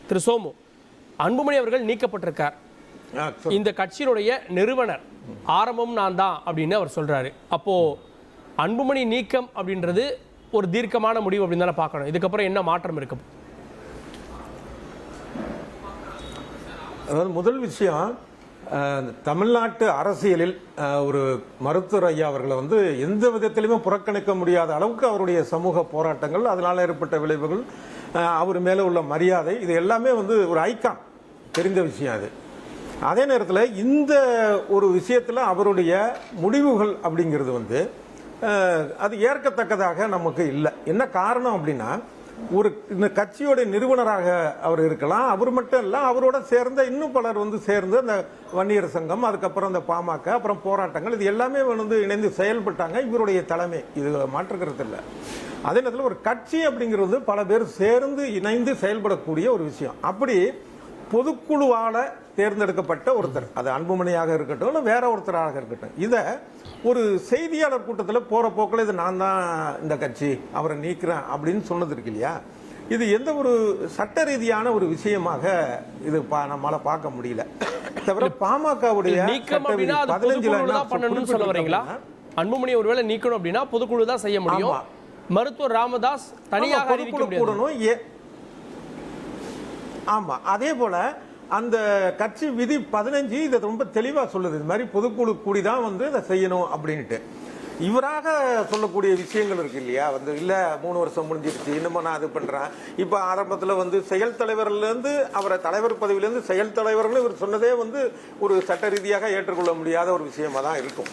திரு சோமு, அன்புமணி அவர்கள் நீக்கப்பட்டிருக்கார். இந்த கட்சியினுடைய நிறுவனர் ஆரம்பம் நான் தான் அப்படின்னு அவர் சொல்றாரு. அப்போ அன்புமணி நீக்கம் அப்படின்றது ஒரு தீர்க்கமான முடிவு அப்படின்னு தானே பார்க்கணும். இதுக்கப்புறம் என்ன மாற்றம் இருக்கு? அதாவது முதல் விஷயம், தமிழ்நாட்டு அரசியலில் ஒரு மருத்துவர் ஐயா அவர்களை எந்த விதத்திலுமே புறக்கணிக்க முடியாத அளவுக்கு அவருடைய சமூக போராட்டங்கள், அதனால் ஏற்பட்ட விளைவுகள், அவர் மேலே உள்ள மரியாதை, இது எல்லாமே ஒரு ஐக்கான், தெரிந்த விஷயம் அது. அதே நேரத்தில் இந்த ஒரு விஷயத்தில் அவருடைய முடிவுகள் அப்படிங்கிறது அது ஏற்கத்தக்கதாக நமக்கு இல்லை. என்ன காரணம் அப்படின்னா, இந்த கட்சியோட நிறுவனராக அவர் இருக்கலாம், அவர் மட்டும் இல்லை, அவரோட சேர்ந்த இன்னும் பலர் சேர்ந்து அந்த வன்னியர் சங்கம், அதுக்கப்புறம் அந்த பாமக, அப்புறம் போராட்டங்கள், இது எல்லாமே இணைந்து செயல்பட்டாங்க. இவருடைய தலைமை, இது மாற்றுக்கிறது இல்லை. அதே நேரத்தில் ஒரு கட்சி அப்படிங்கிறது பல பேர் சேர்ந்து இணைந்து செயல்படக்கூடிய ஒரு விஷயம். அப்படி பொதுக்குழுவால தேர்ந்தெடுக்கப்பட்ட ஒருத்தர், அது அன்புமணியாக இருக்கட்டும் இல்லை வேற ஒருத்தராக இருக்கட்டும், இதை ஒரு செய்தியாளர் கூட்டத்தில் போற போக்கில் இது நான் தான் இந்த கட்சி, அவரை நீக்கிறேன் அப்படின்னு சொன்னது இருக்கு இல்லையா, இது எந்த ஒரு சட்ட ரீதியான ஒரு விஷயமாக இது நம்மளால பார்க்க முடியல. தவிர பாமகவுடைய அன்புமணி ஒருவேளை நீக்கணும் அப்படின்னா பொதுக்குழு தான் செய்ய முடியும். மருத்துவர் ராமதாஸ் தனியாக கூடணும். ஆமா, அதே போல அந்த கட்சி விதி 15 இதை ரொம்ப தெளிவா சொல்லுது. இது மாதிரி பொதுக்குழு கூடிதான் இதை செய்யணும் அப்படின்ட்டு. இவராக சொல்லக்கூடிய விஷயங்கள் இருக்கு இல்லையா, இல்ல 3 வருஷம் முடிஞ்சிருச்சு, இன்னமும் நான் அது பண்றேன். இப்ப ஆரம்பத்துல செயல் தலைவர்ல இருந்து அவரை தலைவர் பதவியிலிருந்து செயல் தலைவர்கள் இவர் சொன்னதே ஒரு சட்ட ரீதியாக ஏற்றுக்கொள்ள முடியாத ஒரு விஷயமா தான் இருக்கும்.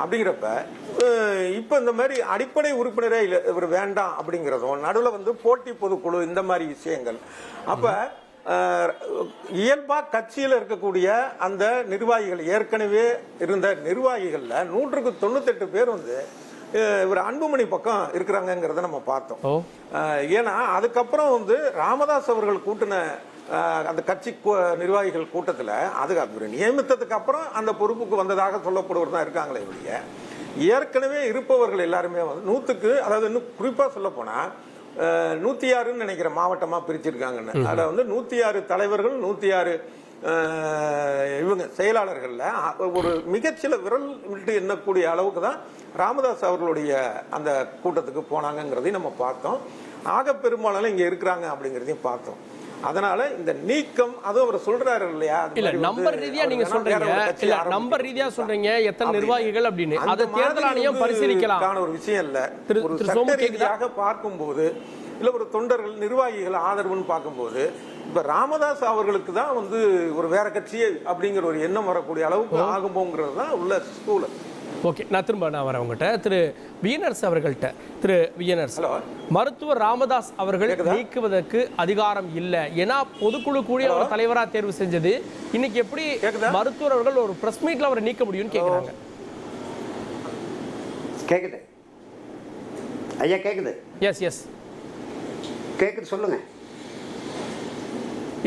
அப்படிங்கிறப்ப இப்ப இந்த மாதிரி அடிப்படை உறுப்பினரே இவர் வேண்டாம் அப்படிங்கிறதும், நடுவில் போட்டி பொதுக்குழு, இந்த மாதிரி விஷயங்கள். அப்ப இயல்பா கட்சியில் இருக்கக்கூடிய அந்த நிர்வாகிகள், ஏற்கனவே இருந்த நிர்வாகிகள்ல 198 பேர் இவர் அன்புமணி பக்கம் இருக்கிறாங்கிறத நம்ம பார்த்தோம். ஏன்னா அதுக்கப்புறம் ராமதாஸ் அவர்கள் கூட்டின அந்த கட்சி நிர்வாகிகள் கூட்டத்தில் அது அவர் நியமித்ததுக்கு அப்புறம் அந்த பொறுப்புக்கு வந்ததாக சொல்லப்படுவர் தான் இருக்காங்களே ஒழிய, ஏற்கனவே இருப்பவர்கள் எல்லாருமே 100க்கு, அதாவது இன்னும் குறிப்பா சொல்ல போனா 106 நினைக்கிற மாவட்டமா பிரிச்சிருக்காங்கன்னு. அதுல 106 தலைவர்கள், 106 இவங்க செயலாளர்கள்ல ஒரு மிகச்சில விரல் விட்டு எண்ணக்கூடிய அளவுக்கு தான் ராமதாஸ் அவர்களுடைய அந்த கூட்டத்துக்கு போனாங்கிறதையும் நம்ம பார்த்தோம். ஆக பெரும்பாலும் இங்க இருக்கிறாங்க அப்படிங்கிறதையும் பார்த்தோம். அதனால இந்த நீக்கம், அது அவர் சொல்றாரு இல்லையா, இல்ல நம்பர் ரீதியா நீங்க சொல்றீங்க, இல்ல நம்பர் ரீதியா சொல்றீங்க எத்தனை நிர்வாகிகள் அப்படின்னு, அது தேர்தல் ஆணையம் பரிசீலிக்கலாம் ஒரு விஷயம் இல்ல. ஒரு சட்ட ரீதியாக பார்க்கும்போது, இல்ல ஒரு தொண்டர்கள் நிர்வாகிகள் ஆதரவுன்னு பார்க்கும்போது, இப்ப ராமதாஸ் அவர்களுக்கு தான் ஒரு வேற கட்சி அப்படிங்கிற ஒரு எண்ணம் வரக்கூடிய அளவுக்கு ஆகும்போங்கிறது தான் உள்ள சூழல். ஓகே, நான் வரேன் உங்கள்கிட்ட. திரு விஎன்ஆர்ஸ் அவர்கள்ட்ட. திரு விஎன்ஆர்ஸ், மருத்துவர் ராமதாஸ் அவர்கள் நீக்குவதற்கு அதிகாரம் இல்லை, ஏன்னா பொதுக்குழு கூடிய ஒரு தலைவராக தேர்வு செஞ்சது. இன்னைக்கு எப்படி மருத்துவர் அவர்கள் ஒரு பிரஸ் மீட்ல அவரை நீக்க முடியும்னு கேட்குறாங்க. கேக்குது ஐயா? கேக்குது? எஸ் எஸ் கேக்குது, சொல்லுங்க.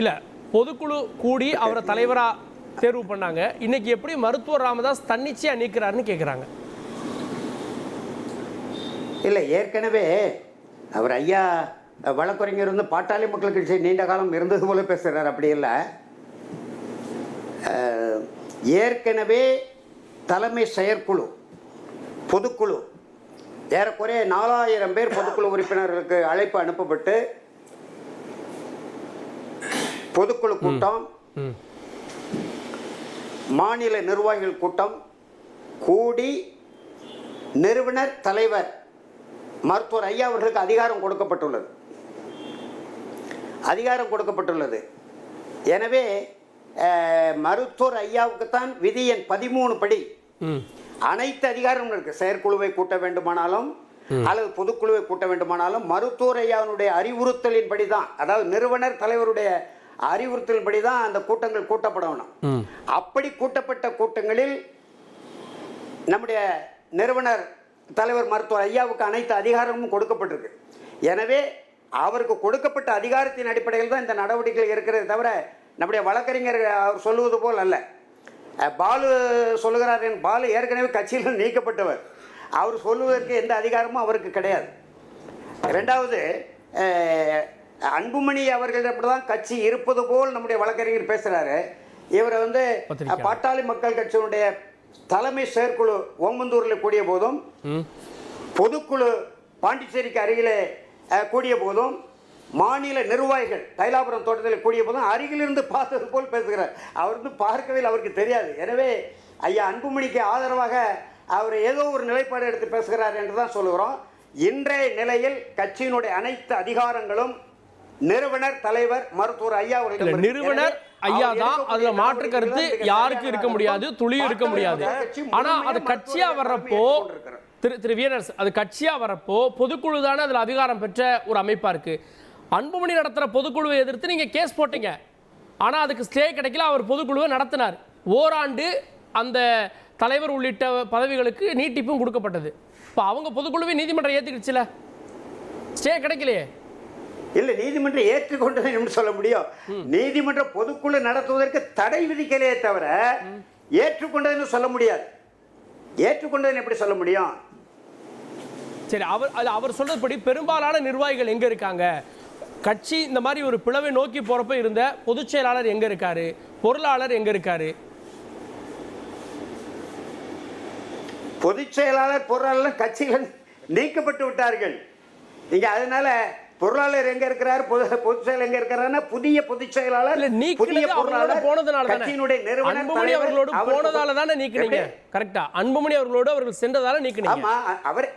இல்ல, பொதுக்குழு கூடி அவரை தலைவரா தேர்வு பண்ணாங்க, இன்னைக்கு எப்படி மருத்துவர் ராமதாஸ் தன்னிச்சையா நீக்கிறாருன்னு கேட்குறாங்க. இல்லை, ஏற்கனவே அவர் ஐயா வழக்கறிஞர் பாட்டாளி மக்கள் கட்சி நீண்ட காலம் இருந்தது போல பேசுகிறார். அப்படி இல்லை, ஏற்கனவே தலைமை செயற்குழு பொதுக்குழு ஏறக்குறைய 4000 பேர் பொதுக்குழு உறுப்பினர்களுக்கு அழைப்பு அனுப்பப்பட்டு பொதுக்குழு கூட்டம், மாநில நிர்வாகிகள் கூட்டம் கூடி நிறுவனர் தலைவர் மருத்துவர் ஐயா அவர்களுக்கு அதிகாரம் கொடுக்கப்பட்டுள்ளது. எனவே மருத்துவர் ஐயாவுக்குத்தான் விதி எண் 13 படி அனைத்து அதிகாரமும் இருக்கு. செயற்குழுவை கூட்ட வேண்டுமானாலும் அல்லது பொதுக்குழுவை கூட்ட வேண்டுமானாலும் மருத்துவர் ஐயாவுடைய அறிவுறுத்தலின் படிதான், அதாவது நிறுவனர் தலைவருடைய அறிவுறுத்தலின்படி தான் அந்த கூட்டங்கள் கூட்டப்படணும். அப்படி கூட்டப்பட்ட கூட்டங்களில் நம்முடைய நிறுவனர் தலைவர் மருத்துவர் ஐயாவுக்கு அனைத்து அதிகாரமும் கொடுக்கப்பட்டிருக்கு. எனவே அவருக்கு கொடுக்கப்பட்ட அதிகாரத்தின் அடிப்படையில் தான் இந்த நடவடிக்கைகள் இருக்கிறது தவிர நம்முடைய வழக்கறிஞர் அவர் சொல்லுவது போல் அல்ல. பாலு சொல்லுகிறார், பாலு ஏற்கனவே கட்சியில் நீக்கப்பட்டவர், அவர் சொல்லுவதற்கு எந்த அதிகாரமும் அவருக்கு கிடையாது. ரெண்டாவது, அன்புமணி அவர்கள் அப்படிதான் கட்சி இருப்பது போல் நம்முடைய வழக்கறிஞர் பேசுறாரு. இவரை வந்து பாட்டாளி மக்கள் கட்சியினுடைய தலைமை செயற்குழு ஓமந்தூரில் கூடிய போதும், பொதுக்குழு பாண்டிச்சேரிக்கு அருகிலே கூடிய போதும், மாநில நிர்வாகிகள் தைலாபுரம் தோட்டத்தில் கூடிய போதும் அருகிலிருந்து பார்த்தது போல் பேசுகிறார். அவர் வந்து பார்க்கவே அவருக்கு தெரியாது. எனவே ஐயா அன்புமணிக்கு ஆதரவாக அவர் ஏதோ ஒரு நிலைப்பாடு எடுத்து பேசுகிறார் என்று தான் சொல்லுகிறோம். இன்றைய நிலையில் கட்சியினுடைய அனைத்து அதிகாரங்களும் நிறுவனர் தலைவர் மருத்துவர் ஐயா அவர்கள். நிறுவனர் ஐயா தான், அதுல மாற்று கருத்து யாருக்கு இருக்க முடியாது, துளியும் இருக்க முடியாது. ஆனா அது கட்சியா வர்றப்போ திரு வியனர்ஸ், அது கட்சியா வரப்போ பொதுக்குழு தானே அதுல அதிகாரம் பெற்ற ஒரு அமைப்பா இருக்கு. அன்புமணி நடத்துற பொதுக்குழுவை எதிர்த்து நீங்க கேஸ் போட்டீங்க, ஆனா அதுக்கு ஸ்டே கிடைக்கல. அவர் பொதுக்குழுவை நடத்தினார். ஓராண்டு அந்த தலைவர் உள்ளிட்ட பதவிகளுக்கு நீட்டிப்பும் கொடுக்கப்பட்டது. இப்போ அவங்க பொதுக்குழுவை நீதிமன்றம் ஏற்றுக்கிடுச்சுல, ஸ்டே கிடைக்கலையே. இல்லை, நீதிமன்றம் ஏற்றுக்கொண்டது என்று சொல்ல முடியும். நீதிமன்ற பொதுக்குழு நடத்துவதற்கு தடை விதிக்கலையே தவிர ஏற்றுக்கொண்டதுன்னு சொல்ல முடியாது. ஏற்றுக்கொண்டதுன்னு எப்படி சொல்ல முடியும்? சரி, அவர் சொல்றதுபடி பெரும்பாலான நிர்வாகிகள் எங்க இருக்காங்க, கட்சி இந்த மாதிரி ஒரு பிளவை நோக்கி போறப்ப இருந்த பொதுச் செயலாளர் எங்க இருக்காரு, பொருளாளர் எங்க இருக்காரு? பொதுச் செயலாளர் பொருளாளர் கட்சிகள் நீக்கப்பட்டு விட்டார்கள். நீங்க அதனால பொருளாளர் எங்க இருக்கிறார், பொதுச் செயலர் எங்க இருக்கிறார், புதிய பொதுச் செயலாளர் புதிய பொருளாளர் போனதுனால கட்சியினுடைய நிறுவனர் அன்புமணி அவர்களோடு போனதால தானே நீக்கினீங்க. கரெக்டா? அன்புமணி அவர்களோடு அவர்கள் சென்றதால நீக்கினீங்க. ஆமா, அவர்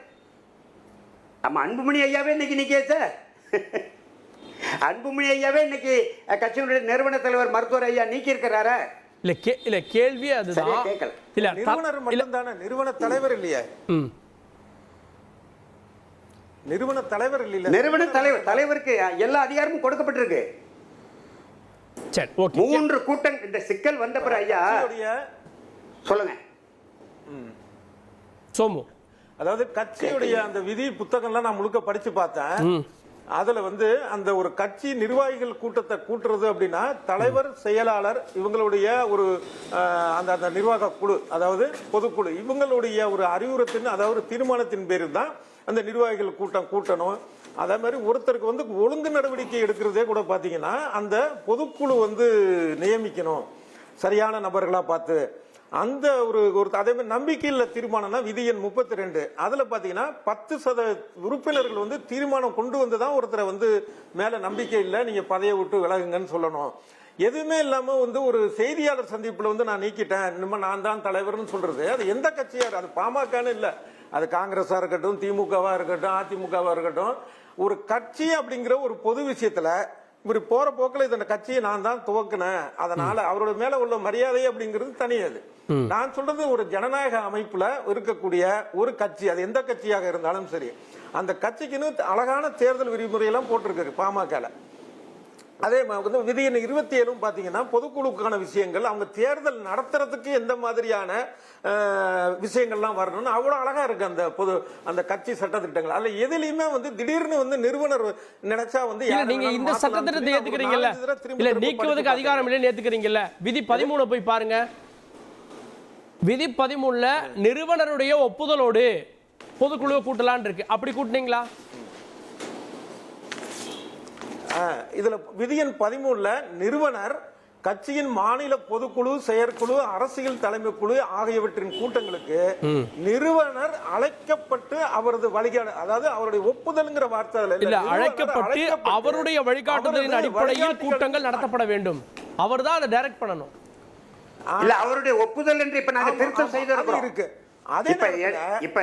ஆமா அன்புமணி ஐயாவே இன்னைக்கு நீக்கியாச்சே. அன்புமணி ஐயாவே இன்னைக்கு கட்சியினுடைய நிறுவன தலைவர் மருத்துவர் ஐயா நீக்கி இருக்கிறாரா? இல்ல கேள்வி அதுதான். இல்ல நிறுவனர் மட்டும் தானே, நிறுவன தலைவர் இல்லையா? நிறுவன தலைவர் இல்ல, நிறுவன தலைவருக்கு எல்லா அதிகாரமும் கொடுக்கப்பட்டிருக்கு. சரி, ஓகே. 3 கூட்டம் இந்த சிக்கல் வந்த பிறகு ஐயா சொல்லுங்க சோமு. அதாவது கட்சியுடைய அந்த விதி புத்தகம்லாம் நான் முழுக்க படிச்சு பார்த்தேன். அதுல வந்து அந்த ஒரு கட்சி நிர்வாகிகள் கூட்டத்தை கூட்டுறது அப்படின்னா தலைவர், செயலாளர் இவங்களுடைய ஒரு அந்த நிர்வாக குழு, அதாவது பொதுக்குழு, இவங்களுடைய ஒரு அறிவுறுத்தின், அதாவது தீர்மானத்தின் பேரில் தான் அந்த நிர்வாகிகள் கூட்டணும். அதே மாதிரி ஒருத்தருக்கு வந்து ஒழுங்கு நடவடிக்கை எடுக்கிறதே கூட பாத்தீங்கன்னா அந்த பொதுக்குழு வந்து நியமிக்கணும் சரியான நபர்களா பார்த்து. அந்த ஒரு அதே மாதிரி நம்பிக்கையில் தீர்மானம்னா விதி எண் 32 அதுல பாத்தீங்கன்னா 10% உறுப்பினர்கள் வந்து தீர்மானம் கொண்டு வந்துதான் ஒருத்தரை வந்து மேல நம்பிக்கை இல்லை, நீங்க பதவியை விட்டு விலகுங்கன்னு சொல்லணும். எதுவுமே இல்லாம வந்து ஒரு செய்தியாளர் சந்திப்புல வந்து நான் நீக்கிட்டேன், இனிமே நான் தான் தலைவர்னு சொல்றது அது எந்த கட்சியா, அது பாமகன்னு இல்ல, அது காங்கிரஸா இருக்கட்டும், திமுகவா இருக்கட்டும், அதிமுகவா இருக்கட்டும், ஒரு கட்சி அப்படிங்கிற ஒரு பொது விஷயத்துல இப்படி போற போக்கில் இந்த கட்சியை நான் தான் துவக்கினேன், அதனால அவரோட மேல உள்ள மரியாதை அப்படிங்கிறது தனியாது. நான் சொல்றது ஒரு ஜனநாயக அமைப்புல இருக்கக்கூடிய ஒரு கட்சி, அது எந்த கட்சியாக இருந்தாலும் சரி, அந்த கட்சிக்குன்னு அழகான தேர்தல் விதிமுறையெல்லாம் போட்டிருக்கு பாமக. அதே மாதிரி விதி எண் 27 பாத்தீங்கன்னா பொதுக்குழுக்கான விஷயங்கள், அவங்க தேர்தல் நடத்துறதுக்கு எந்த மாதிரியான விஷயங்கள்லாம் வரணும்னு அவ்வளவு அழகா இருக்கு அந்த கட்சி சட்டத்திட்டங்கள். அதுல எதுலயுமே வந்து திடீர்னு வந்து நிறுவனர் நினைச்சா வந்து நீங்க இந்த சட்டத்திட்டத்தை ஏத்துக்கிறீங்கல்ல, இல்ல நீக்குவதற்கு அதிகாரம் இல்லைன்னு ஏத்துக்கிறீங்கல்ல, விதி 13 போய் பாருங்க. விதி 13ல நிறுவனருடைய ஒப்புதலோடு பொதுக்குழுவை கூட்டலான் இருக்கு. அப்படி கூட்டினீங்களா? இதுல விதி எண் 13ல நிறுவனர் கட்சியின் மாநில பொதுக்குழு, செயற்குழு, அரசியல் தலைமை குழு ஆகியவற்றின் கூட்டங்களுக்கு நிறுவனர் அழைக்கப்பட்டு அவரது வழிகாட்டு, அதாவது அவருடைய ஒப்புதல்ங்கிற வார்த்தை இல்ல, அழைக்கப்பட்டு அவருடைய வழிகாட்டுதலின் அடிப்படையில் கூட்டங்கள் நடத்தப்பட வேண்டும். அவர் தான் அதை டைரக்ட் பண்ணணும். இல்ல, அவருடைய ஒப்புதல் என்று இப்ப நாங்க திருத்தம் செய்திருக்கிறோம். இப்ப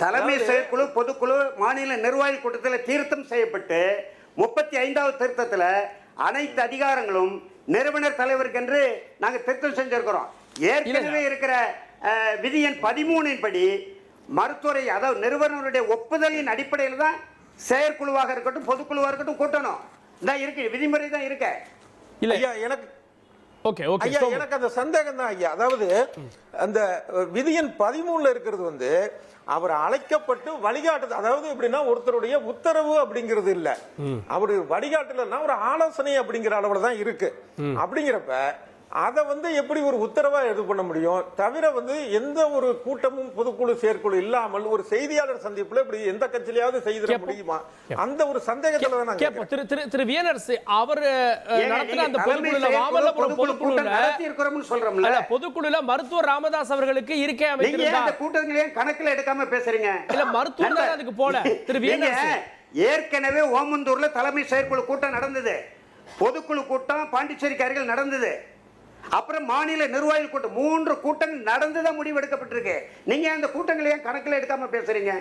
தலைமை செயற்குழு, பொதுக்குழு, மாநில நிர்வாகி கூட்டத்தில் திருத்தம் செய்யப்பட்டு 35வது திருத்தத்தில் அனைத்து அதிகாரங்களும் நிறுவனர் தலைவருக்கு என்று நாங்க திருத்தம் செஞ்சிருக்கிறோம். ஏற்கனவே இருக்கிற விதி எண் 13 படி மருத்துவரை, அதாவது நிறுவனருடைய ஒப்புதலின் அடிப்படையில் தான் செயற்குழுவாக இருக்கட்டும், பொதுக்குழுவாக இருக்கட்டும் கூட்டணும். தான் இருக்கு, விதிமுறை தான் இருக்கு. இல்ல எனக்கு எனக்கு அந்த சந்தேகம் தான் ஐயா. அதாவது அந்த விதி எண் 13ல இருக்கிறது வந்து அவர் அழைக்கப்பட்டு வழிகாட்டுது, அதாவது எப்படின்னா ஒருத்தருடைய உத்தரவு அப்படிங்கிறது இல்ல, அவரு வழிகாட்டுலன்னா ஒரு ஆலோசனை அப்படிங்கிற அளவுல தான் இருக்கு. அப்படிங்கிறப்ப அதை வந்து எப்படி ஒரு உத்தரவா இது பண்ண முடியும்? தவிர வந்து எந்த ஒரு கூட்டமும் பொதுக்குழு செயற்குழு இல்லாமல் ஒரு செய்தியாளர் சந்திப்புல இப்படி எந்த கட்சியிலாவது செய்திட முடியுமா? அந்த ஒரு சந்தேகத்துல தான் நாங்க கேட்போம். திரு விஎன்ஆர்ஸ் அவர் நடத்தின அந்த பொதுக்குழுல மாமல்லபுரம் பொதுக்குழுல நடத்தி இருக்கிறோம்னு சொல்றோம்ல. பொதுக்குழுல மருத்துவர் ராமதாஸ் அவர்களுக்கு இருக்கை நீங்க அமைத்திருந்தார். அந்த கூட்டங்களையும் கணக்குல எடுக்காம பேசுறீங்க. இல்ல மருத்துவர் தான் அதுக்கு போல. திரு விஎன்ஆர்ஸ் ஏற்கனவே ஓமந்தூர்ல தலைமை செயற்குழு கூட்டம் நடந்தது, பொதுக்குழு கூட்டம் பாண்டிச்சேரிக்கு அருகில் நடந்தது, அப்புறம் மாநில நிர்வாகிகள் கூட்டம், 3 கூட்டங்கள் நடந்துதான் முடிவு எடுக்கப்பட்டிருக்கு. நீங்க அந்த கூட்டங்களையும் கணக்குல எடுக்காம பேசுறீங்க.